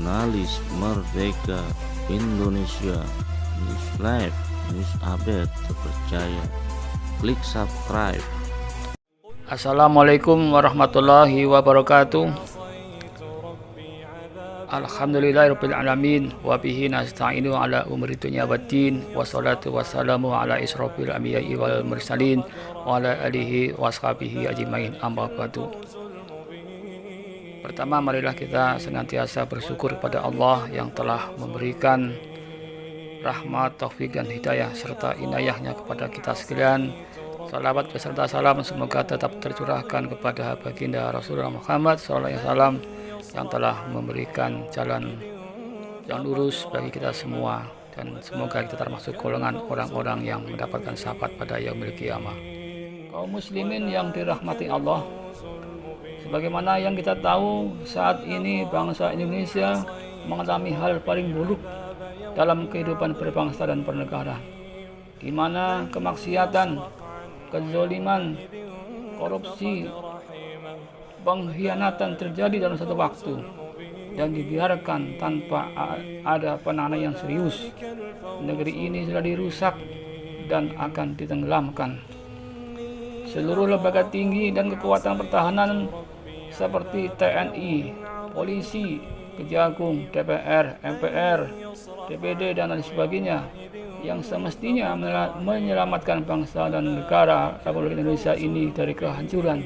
jurnalis Merdeka Indonesia, News Live, News Update terpercaya. Klik subscribe. Assalamualaikum warahmatullahi wabarakatuh. Alhamdulillahirabbil alamin wa bihi nasta'inu ala umuri dunya waddin, wassalatu wassalamu ala israfil anbiya'i wal mursalin wa ala alihi washabihi ajmain, amma ba'du. Pertama, marilah kita senantiasa bersyukur kepada Allah yang telah memberikan rahmat, taufik dan hidayah serta inayahnya kepada kita sekalian. Salawat beserta salam semoga tetap tercurahkan kepada baginda Rasulullah Muhammad SAW yang telah memberikan jalan yang lurus bagi kita semua, dan semoga kita termasuk golongan orang-orang yang mendapatkan syafaat pada yaumil qiyamah. Kaum muslimin yang dirahmati Allah, sebagaimana yang kita tahu, saat ini bangsa Indonesia mengalami hal paling buruk dalam kehidupan berbangsa dan bernegara, di mana kemaksiatan, kezaliman, korupsi, pengkhianatan terjadi dalam satu waktu dan dibiarkan tanpa ada penanganan yang serius. Negeri ini sudah dirusak dan akan ditenggelamkan. Seluruh lembaga tinggi dan kekuatan pertahanan seperti TNI, polisi, Kejagung, DPR, MPR, DPD dan lain sebagainya yang semestinya menyelamatkan bangsa dan negara Republik Indonesia ini dari kehancuran,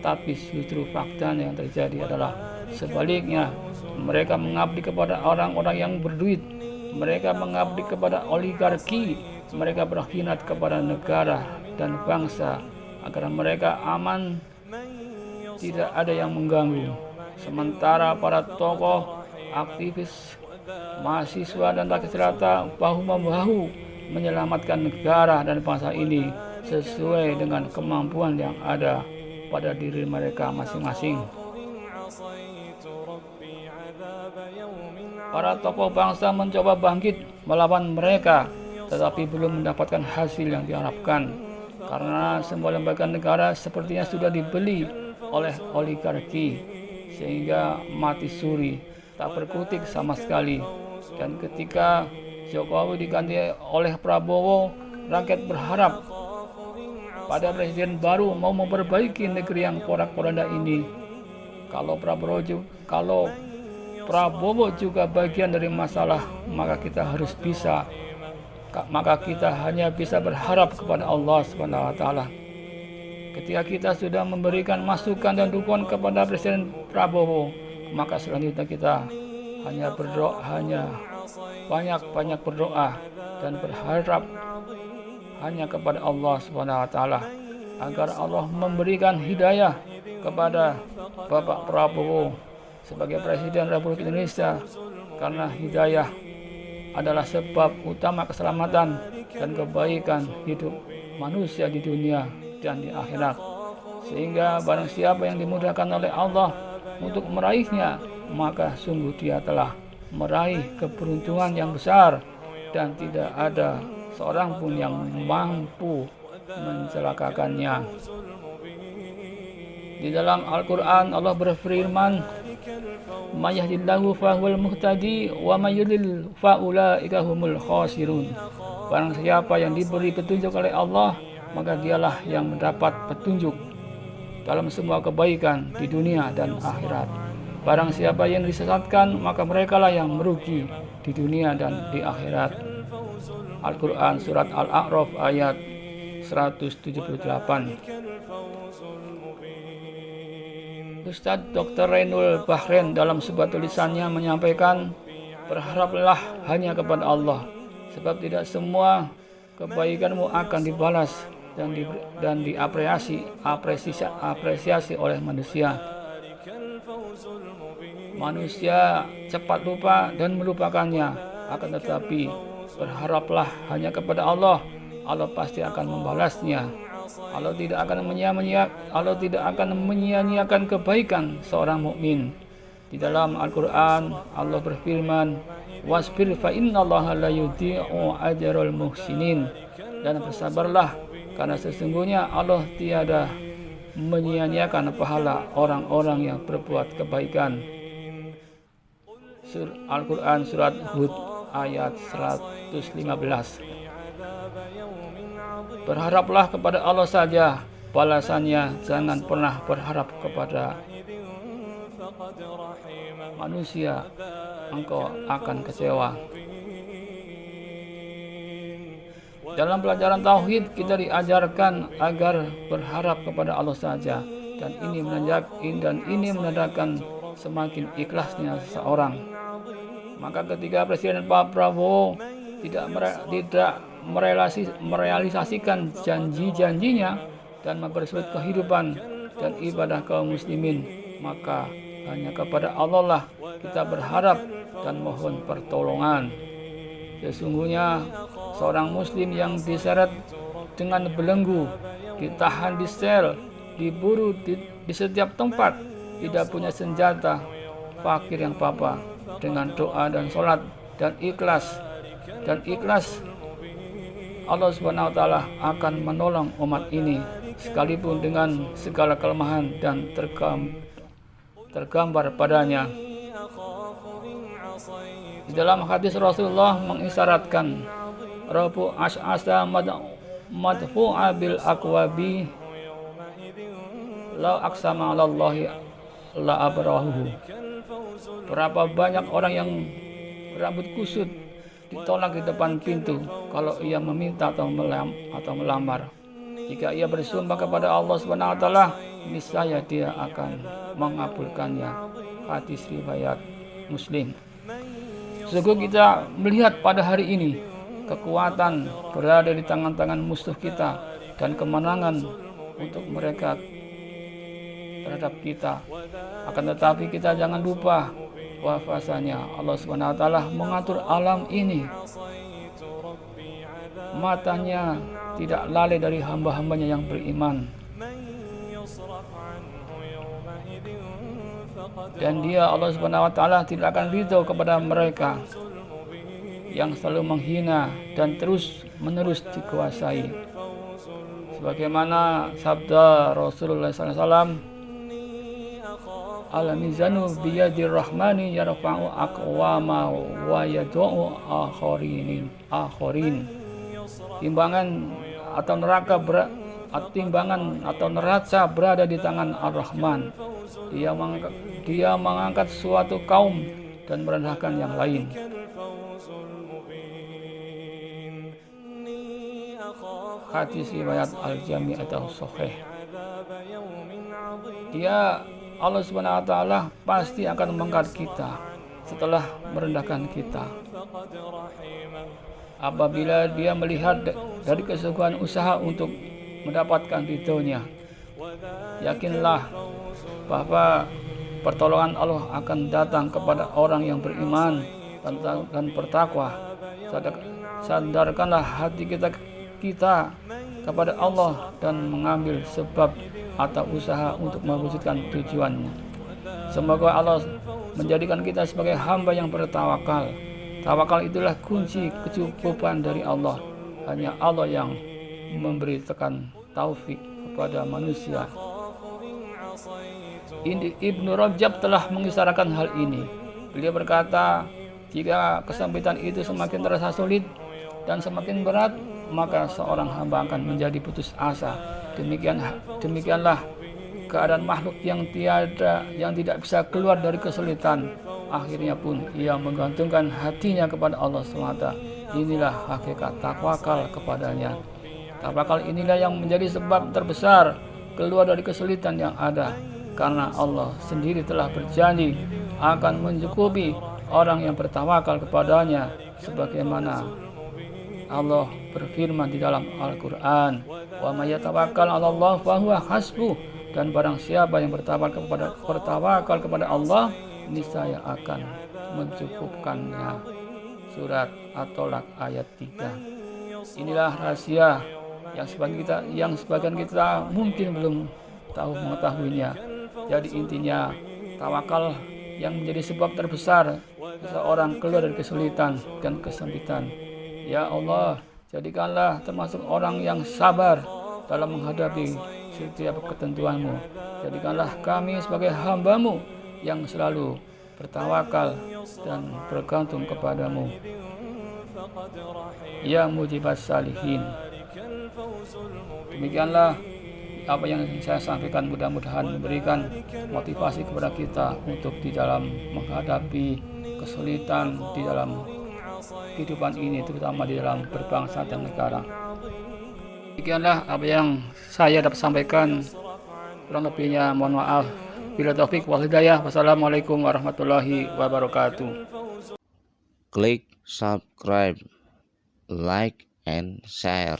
tapi justru faktanya yang terjadi adalah sebaliknya. Mereka mengabdi kepada orang-orang yang berduit, mereka mengabdi kepada oligarki, mereka berkhianat kepada negara dan bangsa agar mereka aman, tidak ada yang mengganggu. Sementara para tokoh, aktivis, mahasiswa dan rakyat jelata bahu-membahu menyelamatkan negara dan bangsa ini sesuai dengan kemampuan yang ada pada diri mereka masing-masing. Para tokoh bangsa mencoba bangkit melawan mereka, tetapi belum mendapatkan hasil yang diharapkan, karena semua lembaga negara sepertinya sudah dibeli oleh oligarki, sehingga mati suri, tak berkutik sama sekali. Dan ketika Jokowi diganti oleh Prabowo, rakyat berharap pada presiden baru mau memperbaiki negeri yang porak-poranda ini. Kalau Prabowo juga bagian dari masalah, maka kita hanya bisa berharap kepada Allah Subhanahu wa taala. Ketika kita sudah memberikan masukan dan dukungan kepada Presiden Prabowo, maka selanjutnya kita hanya banyak berdoa dan berharap hanya kepada Allah Subhanahu wa taala agar Allah memberikan hidayah kepada Bapak Prabowo sebagai Presiden Republik Indonesia, karena hidayah adalah sebab utama keselamatan dan kebaikan hidup manusia di dunia dan di akhirat. Sehingga barang siapa yang dimudahkan oleh Allah untuk meraihnya, maka sungguh dia telah meraih keberuntungan yang besar, dan tidak ada seorang pun yang mampu mencelakakannya. Di dalam Al-Quran Allah berfirman, "May yahdihillahu fahuwal muhtadi wa may yudlil fa ulaika humul khasirun." Barang siapa yang diberi petunjuk oleh Allah, maka dialah yang mendapat petunjuk dalam semua kebaikan di dunia dan akhirat. Barang siapa yang disesatkan, maka merekalah yang merugi di dunia dan di akhirat. Al-Quran Surat Al-A'raf ayat 178. Ustadz Dr. Rainul Bahren dalam sebuah tulisannya menyampaikan, berharaplah hanya kepada Allah, sebab tidak semua kebaikanmu akan dibalas dan diapresiasi oleh manusia. Manusia cepat lupa dan melupakannya, akan tetapi berharaplah hanya kepada Allah. Allah pasti akan membalasnya. Allah tidak akan menyia-nyiakan kebaikan seorang mukmin. Di dalam Al-Quran Allah berfirman, "Wasbir fa innallaha la yudhi'u ajral muhsinin." Dan bersabarlah, karena sesungguhnya Allah tiada menyia-nyiakan pahala orang-orang yang berbuat kebaikan. Al-Quran surat Hud ayat 115. Berharaplah kepada Allah saja balasannya, jangan pernah berharap kepada manusia, engkau akan kecewa. Dalam pelajaran tauhid kita diajarkan agar berharap kepada Allah saja, dan ini menandakan semakin ikhlasnya seseorang. Maka ketika Presiden Pak Prabowo tidak merealisasikan janji-janjinya dan mempersulit kehidupan dan ibadah kaum muslimin, maka hanya kepada Allah lah kita berharap dan mohon pertolongan. Sesungguhnya seorang muslim yang diseret dengan belenggu, ditahan di sel, diburu di setiap tempat, tidak punya senjata, fakir yang papa, dengan doa dan sholat dan ikhlas Allah Subhanahu wa taala akan menolong umat ini sekalipun dengan segala kelemahan dan tergambar padanya. Di dalam hadis Rasulullah mengisyaratkan Rabu Ash'asa madfu'a bil aqwabi la aqsama 'ala Allahi la abrahu. Berapa banyak orang yang berambut kusut ditolak di depan pintu kalau ia meminta atau melamar. Jika ia bersumpah kepada Allah Subhanahu wa taala, niscaya dia akan mengabulkannya. Hadis riwayat Muslim. Sungguh kita melihat pada hari ini kekuatan berada di tangan-tangan musuh kita dan kemenangan untuk mereka terhadap kita. Akan tetapi kita jangan lupa bahwasanya Allah Subhanahu wa taala mengatur alam ini. Matanya tidak lalai dari hamba-hambanya yang beriman. Dan dia Allah Subhanahu wa taala tidak akan ridho kepada mereka yang selalu menghina dan terus-menerus dikuasai. Sebagaimana sabda Rasulullah SAW, al-mizanu biyadir rahmani yarfa'u aqwama wa yad'u akharin. Timbangan atau neraca berada di tangan Ar-Rahman. Dia mengangkat suatu kaum dan merendahkan yang lain. Hadis riwayat Al-Jami' atau Sahih. Dia Allah Subhanahu wa taala pasti akan mengangkat kita setelah merendahkan kita. Apabila dia melihat dari kesungguhan usaha untuk mendapatkan ridhonya, yakinlah bahwa pertolongan Allah akan datang kepada orang yang beriman dan bertakwa. Sadarkanlah hati kita kepada Allah dan mengambil sebab atau usaha untuk mewujudkan tujuannya. Semoga Allah menjadikan kita sebagai hamba yang bertawakal. Tawakal itulah kunci kecukupan dari Allah. Hanya Allah yang memberikan taufik kepada manusia. Ibnu Rajab telah mengisyaratkan hal ini. Beliau berkata, jika kesempitan itu semakin terasa sulit dan semakin berat, maka seorang hamba akan menjadi putus asa. Demikianlah keadaan makhluk yang tidak bisa keluar dari kesulitan. Akhirnya pun ia menggantungkan hatinya kepada Allah SWT. Inilah hakikat tawakal kepadanya. Tawakal inilah yang menjadi sebab terbesar keluar dari kesulitan yang ada, karena Allah sendiri telah berjanji akan mencukupi orang yang bertawakal kepadanya, sebagaimana Allah berfirman di dalam Al-Quran, wa may yatawakkal 'ala Allah fa huwa hasbuh, dan barang siapa yang bertawakal kepada Allah, niscaya akan mencukupkannya. Surat At-Tolak ayat 3. Inilah rahasia yang sebagian kita mungkin belum mengetahuinya. Jadi intinya, tawakal yang menjadi sebab terbesar seseorang keluar dari kesulitan dan kesempitan. Ya Allah, jadikanlah termasuk orang yang sabar dalam menghadapi setiap ketentuan-Mu. Jadikanlah kami sebagai hamba-Mu yang selalu bertawakal dan bergantung kepadamu, ya mujibas salihin. Demikianlah apa yang saya sampaikan, mudah-mudahan memberikan motivasi kepada kita untuk di dalam menghadapi kesulitan di dalam kehidupan ini, terutama di dalam berbangsa dan negara. Demikianlah apa yang saya dapat sampaikan, kurang lebihnya mohon maaf. Bila taufik wal hidayah. Wassalamualaikum warahmatullahi wabarakatuh. Klik subscribe, like, and share.